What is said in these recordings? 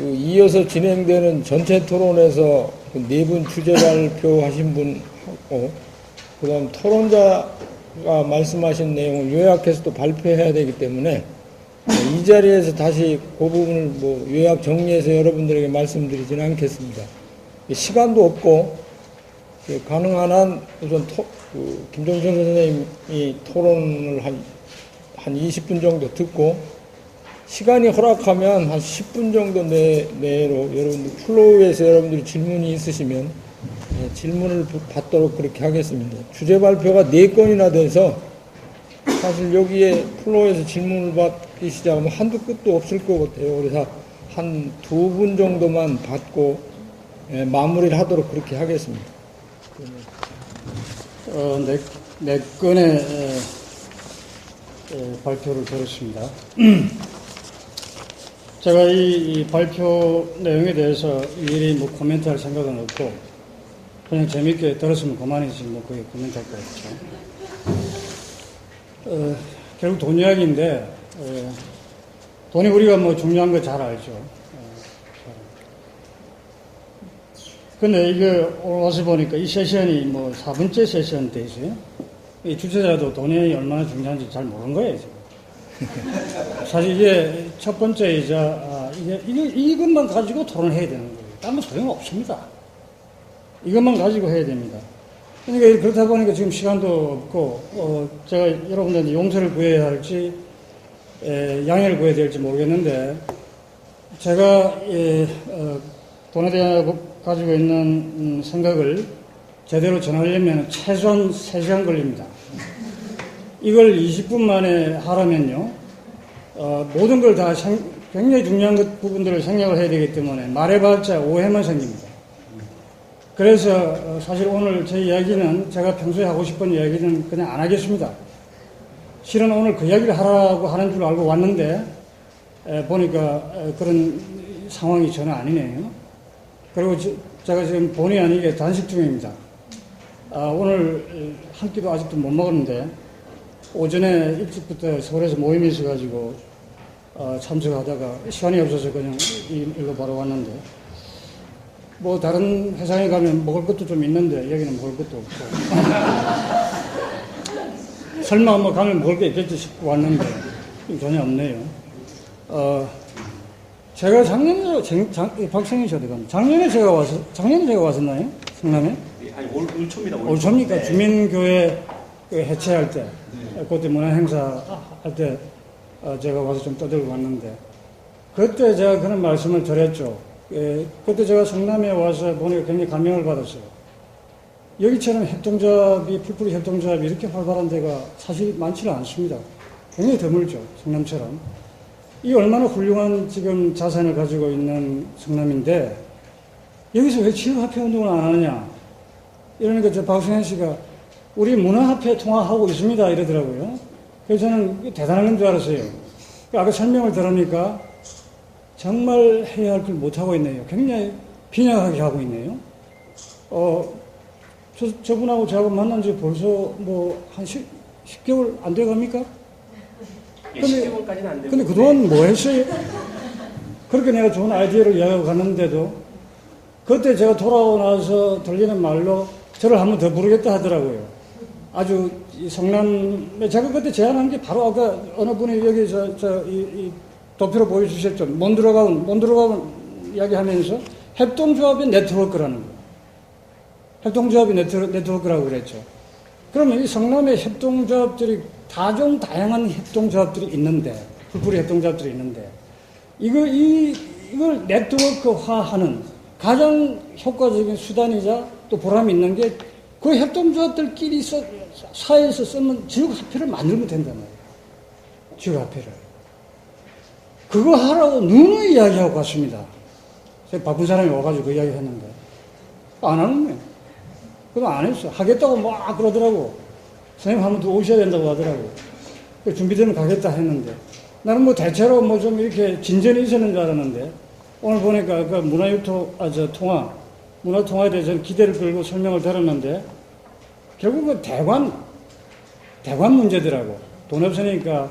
이어서 진행되는 전체 토론에서 네 분 주제 발표하신 분 하고, 그 다음 토론자가 말씀하신 내용을 요약해서 또 발표해야 되기 때문에 이 자리에서 다시 그 부분을 뭐 요약 정리해서 여러분들에게 말씀드리지는 않겠습니다. 시간도 없고, 가능한 한 우선 김종선 선생님이 토론을 한 20분 정도 듣고, 시간이 허락하면 한 10분 정도 내로 여러분들 플로우에서 여러분들이 질문이 있으시면 질문을 받도록 그렇게 하겠습니다. 주제 발표가 4건이나 돼서 사실 여기에 플로우에서 질문을 받기 시작하면 한두 끝도 없을 것 같아요. 그래서 한 2분 정도만 받고 마무리를 하도록 그렇게 하겠습니다. 네 건의 발표를 들었습니다. 제가 이 발표 내용에 대해서 일일이 뭐 코멘트할 생각은 없고, 그냥 재밌게 들었으면 그만이지, 뭐 그게 코멘트할 거 없죠. 결국 돈 이야기인데, 돈이 우리가 뭐 중요한 거 잘 알죠. 근데 이게 오늘 와서 보니까 이 세션이 뭐 4번째 세션 돼 있어요. 이 주최자도 돈이 얼마나 중요한지 잘 모르는 거예요, 지금. 사실 이게 첫 번째이자, 이것만 가지고 토론을 해야 되는 거예요. 딴 소용 없습니다. 이것만 가지고 해야 됩니다. 그러니까 그렇다 보니까 지금 시간도 없고, 제가 여러분들한테 용서를 구해야 할지, 양해를 구해야 될지 모르겠는데, 제가, 돈에 대해 가지고 있는 생각을 제대로 전하려면 최소한 3시간 걸립니다. 이걸 20분 만에 하라면요, 모든 걸 다 굉장히 중요한 부분들을 생략을 해야 되기 때문에 말해봤자 오해만 생깁니다. 그래서 사실 오늘 제 이야기는 제가 평소에 하고 싶은 이야기는 그냥 안 하겠습니다. 실은 오늘 그 이야기를 하라고 하는 줄 알고 왔는데 보니까 그런 상황이 전혀 아니네요. 그리고 제가 지금 본의 아니게 단식 중입니다. 오늘 한 끼도 아직도 못 먹었는데 오전에 일찍부터 서울에서 모임이 있어가지고 참석하다가 시간이 없어서 그냥 일로 바로 왔는데, 뭐 다른 회사에 가면 먹을 것도 좀 있는데 여기는 먹을 것도 없고 설마 뭐 가면 먹을 게 있겠지 싶고 왔는데 전혀 없네요. 제가 작년에 박성희 씨 어디 갑니까? 작년에 제가 왔었나요? 성남에? 아니 올 초입니다. 올 초입니까? 네. 주민교회 해체할 때, 그때 문화행사 할 때 제가 와서 좀 떠들고 왔는데, 그때 제가 그런 말씀을 드렸죠. 그때 제가 성남에 와서 보니까 굉장히 감명을 받았어요. 여기처럼 협동조합이, 풀뿌리 협동조합이 이렇게 활발한 데가 사실 많지는 않습니다. 굉장히 드물죠, 성남처럼. 이 얼마나 훌륭한 지금 자산을 가지고 있는 성남인데, 여기서 왜 지역화폐 운동을 안 하느냐? 이러니까 저 박승현 씨가 우리 문화화폐 통화하고 있습니다 이러더라고요. 그래서 저는 대단한 건 줄 알았어요. 아까 설명을 들으니까 정말 해야 할 걸 못하고 있네요. 굉장히 빈약하게 하고 있네요. 저분하고 저하고 만난 지 벌써 뭐 한 10개월 안 돼 갑니까? 예, 10개월까지는 안 되고. 근데 그동안 뭐 했어요? 그렇게 내가 좋은 아이디어를 이야기하고 갔는데도, 그때 제가 돌아오고 나서 들리는 말로 저를 한 번 더 부르겠다 하더라고요. 아주 성남에, 제가 그때 제안한 게 바로 아까 어느 분이 여기 이 도표로 보여주셨죠. 못 들어가면 이야기 하면서 협동조합의 네트워크라는 거예요. 협동조합의 네트워크라고 그랬죠. 그러면 이 성남에 협동조합들이 다양한 협동조합들이 있는데, 풀뿌리 협동조합들이 있는데, 이걸 네트워크화하는 가장 효과적인 수단이자 또 보람이 있는 게 그 협동조합들끼리 사회에서 쓰는 지역화폐를 만들면 된단 말이에요. 지역화폐를. 그거 하라고 누누이 이야기하고 갔습니다. 제가 바쁜 사람이 와가지고 그 이야기 했는데, 안 하는 거예요. 그거 안 했어. 하겠다고 막 그러더라고. 선생님 한 번 더 오셔야 된다고 하더라고. 준비되면 가겠다 했는데, 나는 뭐 대체로 뭐 좀 이렇게 진전이 있었는 줄 알았는데, 오늘 보니까 그 문화통화에 대해서 기대를 걸고 설명을 들었는데, 결국은 대관 문제더라고. 돈 없으니까,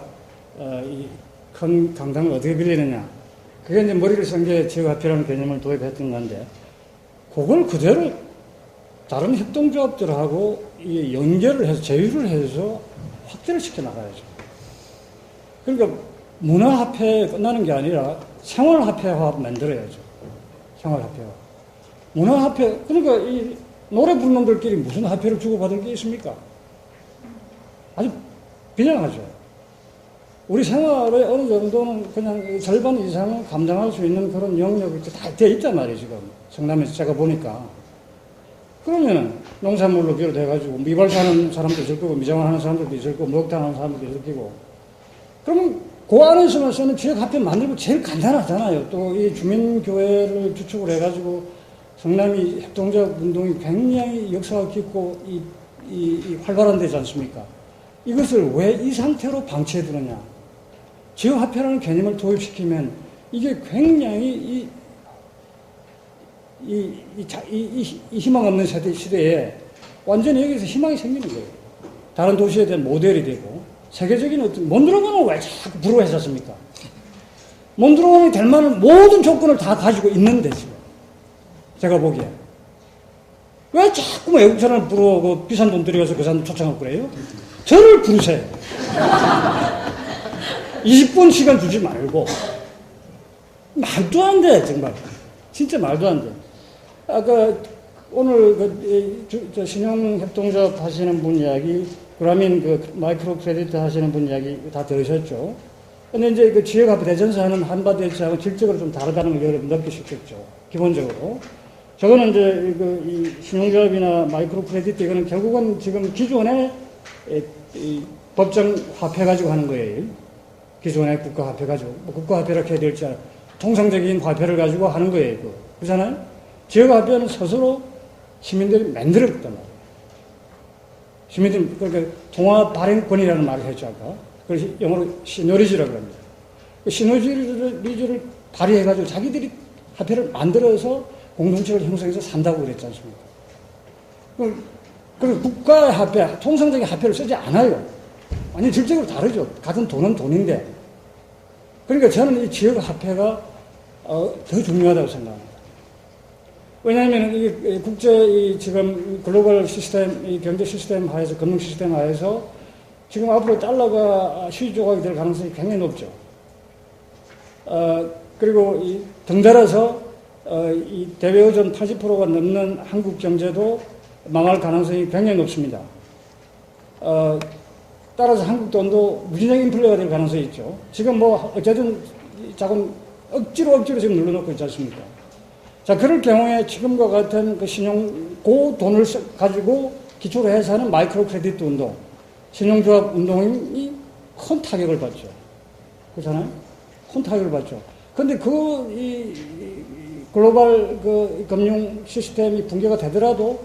이 큰 강당을 어떻게 빌리느냐. 그게 이제 머리를 쓴 게 지역화폐라는 개념을 도입했던 건데, 그걸 그대로 다른 협동조합들하고 연결을 해서, 제휴를 해서 확대를 시켜 나가야죠. 그러니까 문화화폐 끝나는 게 아니라 생활화폐화 만들어야죠. 생활화폐화. 문화화폐, 그러니까 이 노래 부르는 놈들끼리 무슨 화폐를 주고받을 게 있습니까? 아주 비장하죠. 우리 생활에 어느 정도는 그냥 절반 이상은 감당할 수 있는 그런 영역이 다 되어 있단 말이에요, 지금. 성남에서 제가 보니까. 그러면은 농산물로 비롯해가지고 미발사하는 사람도 있을 거고, 미장원하는 사람들도 있을 거고, 목욕탕 하는 사람들도 있을 거고. 그러면 그 안에서만 쓰는 지역화폐 만들고 제일 간단하잖아요. 또 이 주민교회를 주축을 해가지고 성남이 협동조합 운동이 굉장히 역사가 깊고 이 활발한 데지 않습니까? 이것을 왜 이 상태로 방치해 두느냐? 지역화폐라는 개념을 도입시키면 이게 굉장히 이 희망 없는 시대에 완전히 여기서 희망이 생기는 거예요. 다른 도시에 대한 모델이 되고, 세계적인 어떤, 몬드로건을 왜 자꾸 부러워했었습니까? 몬드로건이 될 만한 모든 조건을 다 가지고 있는데, 지금. 제가 보기에. 왜 자꾸 외국 사람을 부러워하고 비싼 돈 들여서 그 사람 초청하고 그래요? 저를 부르세요. 20분 시간 주지 말고. 말도 안 돼, 정말. 진짜 말도 안 돼. 아까 오늘 신용협동조합 하시는 분 이야기, 그라민 마이크로 크레디트 하시는 분 이야기 다 들으셨죠? 근데 이제 그 지역화폐 대전사 하는 한바대치하고 질적으로 좀 다르다는 걸 여러분 느끼셨겠죠. 기본적으로. 저거는 이제 이 신용조합이나 마이크로 크레디트 이거는 결국은 지금 기존의 이 법정 화폐 가지고 하는 거예요. 기존의 국가화폐 가지고. 뭐 국가화폐라고 해야 될지 통상적인 화폐를 가지고 하는 거예요. 그렇잖아요? 지역화폐는 스스로 시민들이 만들었단 말이에요. 시민들이, 그러니까 통화 발행권이라는 말을 했죠, 아까. 그래서 영어로 시너리지라고 합니다. 그 시너리지를 발휘해가지고 자기들이 화폐를 만들어서 공동체를 형성해서 산다고 그랬지 않습니까? 그리고 국가의 화폐, 통상적인 화폐를 쓰지 않아요. 완전히 질적으로 다르죠. 같은 돈은 돈인데. 그러니까 저는 이 지역 화폐가 더 중요하다고 생각합니다. 왜냐하면 이 국제 지금 글로벌 시스템, 이 경제 시스템 하에서, 금융 시스템 하에서 지금 앞으로 달러가 수지 조각이 될 가능성이 굉장히 높죠. 그리고 덩달아서 이 대외 의존 80%가 넘는 한국 경제도 망할 가능성이 굉장히 높습니다. 따라서 한국 돈도 무진장 인플레가 될 가능성이 있죠. 지금 뭐 어쨌든 자금 억지로 지금 눌러놓고 있지 않습니까? 자, 그럴 경우에 지금과 같은 그 그 돈을 가지고 기초로 해서 하는 마이크로 크레디트 운동, 신용조합 운동이 큰 타격을 받죠. 그렇잖아요? 큰 타격을 받죠. 근데 이 글로벌 금융 시스템이 붕괴가 되더라도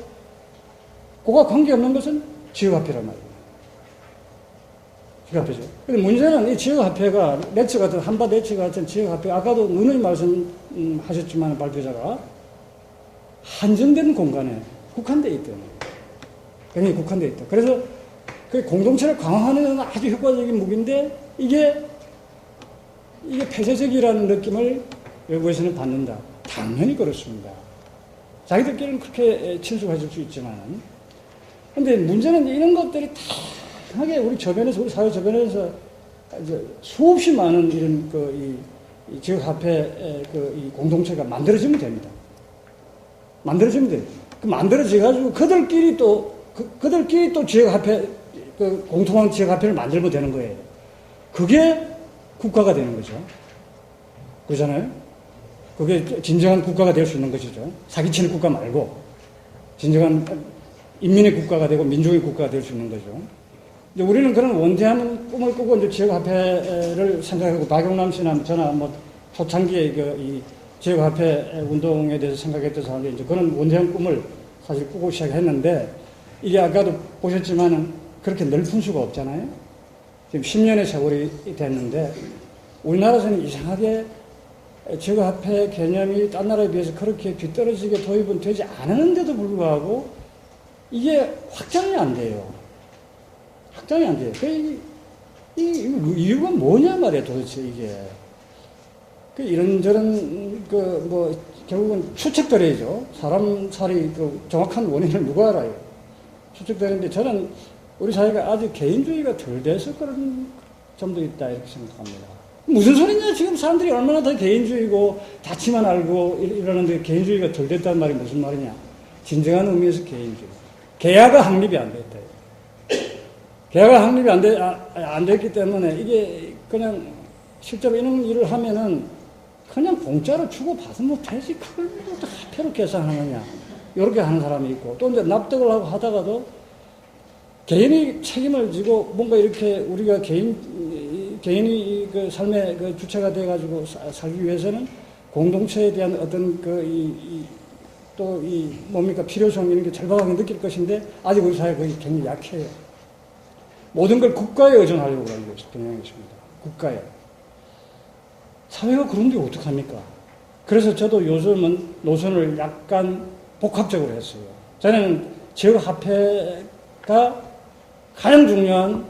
그와 관계없는 것은 지역화폐란 말이에요. 지역화폐죠. 근데 문제는 이 지역화폐가 네츠 같은, 한바 네츠 같은 지역화폐, 아까도 누누이 말씀하셨지만 발표자가 한정된 공간에 국한되어 있다. 굉장히 국한되어 있다. 그래서 그 공동체를 강화하는 건 아주 효과적인 무기인데 이게 폐쇄적이라는 느낌을 외부에서는 받는다. 당연히 그렇습니다. 자기들끼리는 그렇게 친숙해질 수 있지만. 근데 문제는 이런 것들이 다양하게 우리 사회 저변에서 이제 수없이 많은 이런 이 지역화폐 이 공동체가 만들어지면 됩니다. 만들어지면 돼요. 만들어져가지고 그들끼리 또 지역화폐, 공통한 지역화폐를 만들면 되는 거예요. 그게 국가가 되는 거죠. 그렇잖아요? 그게 진정한 국가가 될 수 있는 것이죠. 사기치는 국가 말고, 진정한 인민의 국가가 되고 민족의 국가가 될 수 있는 거죠. 이제 우리는 그런 원대한 꿈을 꾸고 이제 지역화폐를 생각하고, 박용남 씨나 저나 초창기에 이 지역화폐 운동에 대해서 생각했던 사람들이 이제 그런 원대한 꿈을 사실 꾸고 시작했는데, 이게 아까도 보셨지만은 그렇게 넓은 수가 없잖아요. 지금 10년의 세월이 됐는데, 우리나라에서는 이상하게 지역화폐 개념이 딴 나라에 비해서 그렇게 뒤떨어지게 도입은 되지 않았는데도 불구하고 이게 확장이 안 돼요. 확장이 안 돼요. 이 이유가 뭐냐 말이에요, 도대체 이게. 이런저런 결국은 추측들이죠. 사람 살이 정확한 원인을 누가 알아요? 추측되는데 저는 우리 사회가 아주 개인주의가 덜 돼서 그런 점도 있다 이렇게 생각합니다. 무슨 소리냐? 지금 사람들이 얼마나 더 개인주의고 다치만 알고 이러는데 개인주의가 덜 됐다는 말이 무슨 말이냐? 진정한 의미에서 개인주의. 계야가 확립이 안 됐다. 계야가 확립이 안 됐기 때문에 이게 그냥 실제로 이런 일을 하면은 그냥 공짜로 주고 받으면 되지. 그걸 또 화폐로 계산하느냐. 이렇게 하는 사람이 있고 또 이제 납득을 하고 하다가도 개인이 책임을 지고 뭔가 이렇게 우리가 개인이 그 삶의 그 주체가 돼가지고 살기 위해서는 공동체에 대한 어떤 뭡니까 필요성 이런 게 절박하게 느낄 것인데 아직 우리 사회가 거기 굉장히 약해요. 모든 걸 국가에 의존하려고 하는 것이 경향이십니다. 국가에. 사회가 그런데 어떡합니까? 그래서 저도 요즘은 노선을 약간 복합적으로 했어요. 저는 지역화폐가 가장 중요한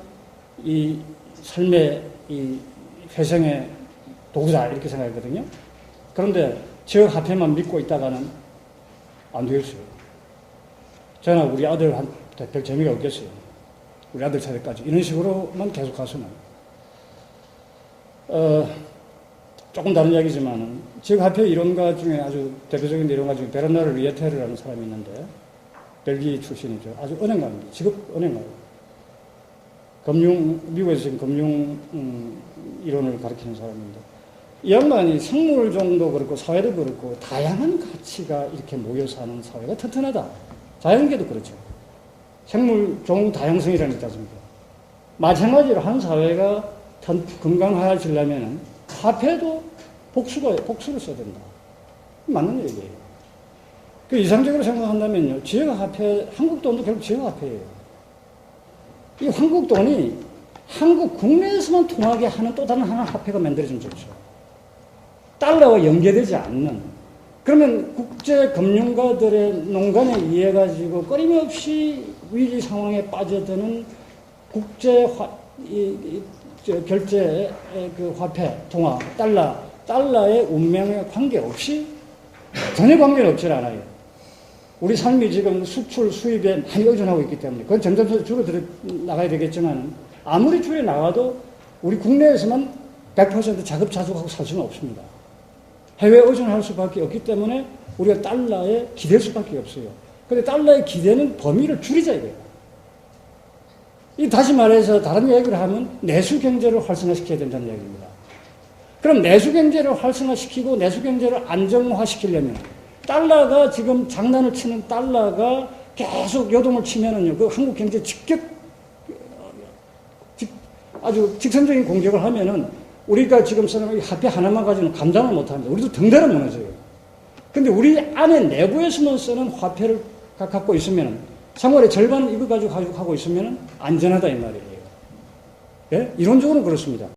이 삶의 이 회생의 도구다 이렇게 생각했거든요. 그런데 지역화폐만 믿고 있다가는 안 되겠어요. 저는 우리 아들한테 별 재미가 없겠어요. 우리 아들 세대까지 이런 식으로만 계속 가서는 조금 다른 이야기지만 지역화폐 이론가 중에 아주 대표적인 이론가 중에 베르나르 리에테르라는 사람이 있는데 벨기에 출신이죠. 아주 은행가입니다. 직업 은행가예요. 미국에서 지금 금융 이론을 가르치는 사람인데 이 양반이 생물종도 그렇고 사회도 그렇고 다양한 가치가 이렇게 모여 사는 사회가 튼튼하다. 자연계도 그렇죠. 생물종 다양성이라는 게 있지 않습니까? 마찬가지로 한 사회가 건강해지려면 화폐도 복수를 써야 된다. 맞는 얘기예요. 그 이상적으로 생각한다면요. 지역화폐, 한국 돈도 결국 지역화폐예요. 이 한국 돈이 한국 국내에서만 통하게 하는 또 다른 하나의 화폐가 만들어지면 좋죠. 달러와 연계되지 않는. 그러면 국제 금융가들의 농간에 의해 가지고 끊임없이 위기 상황에 빠져드는 국제 결제 그 화폐, 통화, 달러의 운명에 관계없이 전혀 관계는 없지 않아요. 우리 삶이 지금 수출, 수입에 많이 의존하고 있기 때문에 그건 점점 줄어들어 나가야 되겠지만 아무리 줄여 나가도 우리 국내에서만 100% 자급자족하고 살 수는 없습니다. 해외에 의존할 수밖에 없기 때문에 우리가 달러에 기댈 수밖에 없어요. 그런데 달러에 기대는 범위를 줄이자 이거예요. 다시 말해서 다른 얘기를 하면 내수경제를 활성화시켜야 된다는 얘기입니다. 그럼 내수경제를 활성화시키고 내수경제를 안정화시키려면 달러가 지금 장난을 치는 달러가 계속 요동을 치면은요, 그 한국 경제 아주 직선적인 공격을 하면은 우리가 지금 쓰는 화폐 하나만 가지고는 감당을 못 합니다. 우리도 등대로 무너져요. 근데 우리 안에 내부에서만 쓰는 화폐를 갖고 있으면은 생활의 절반 이거 가지고 하고 있으면은 안전하다 이 말이에요. 예? 이론적으로는 그렇습니다.